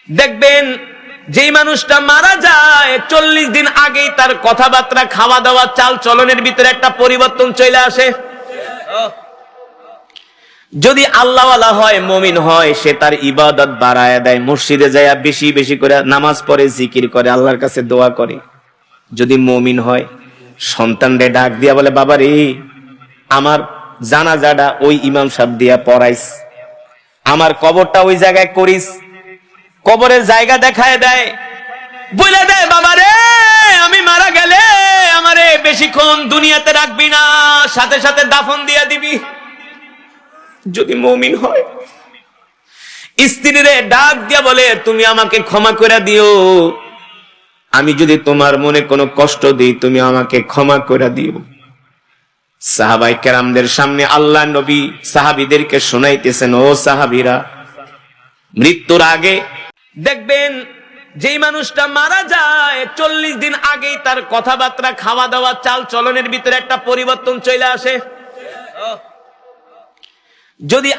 দেখবেন যেই মানুষটা মারা যায় 40 দিন আগেই তার কথাবার্তা, খাওয়া দাওয়া, চাল চলনের ভিতরে একটা পরিবর্তন চলে আসে। যদি আল্লাহওয়ালা হয়, মুমিন হয়, সে তার ইবাদত বাড়ায় দেয়, মসজিদে যায় বেশি বেশি করে নামাজ পড়ে, জিকির করে, আল্লাহর কাছে দোয়া করে। যদি মুমিন হয়, সন্তানরে ডাক দিয়া বলে, বাবা রে, আমার জানাজাটা ওই ইমাম সাহেব দিয়া পড়াইস, আমার কবরটা ওই জায়গায় করিস, কবরের জায়গা দেখায় দেয়, বলে দেয়, বাবা রে, আমি মারা গেলে আমারে বেশিক্ষণ দুনিয়াতে রাখবি না, সাথে সাথে দাফন দিয়া দিবি। যদি মুমিন হয়, স্ত্রীরে ডাক দিয়া বলে, তুমি আমাকে ক্ষমা করে দিও, আমি যদি তোমার মনে কোনো কষ্ট দিই, তুমি আমাকে ক্ষমা করে দিও। সাহাবায়ে কেরামদের সামনে আল্লাহ নবী সাহাবীদেরকে শোনাইতেছেন, ও সাহাবীরা, মৃত্যুর আগে দেখবেন যেই মানুষটা মারা যায় 40 দিন আগেই তার কথাবার্তা, খাওয়া দাওয়া, চাল চলনের ভিতরে একটা পরিবর্তন চলে আসে। যদি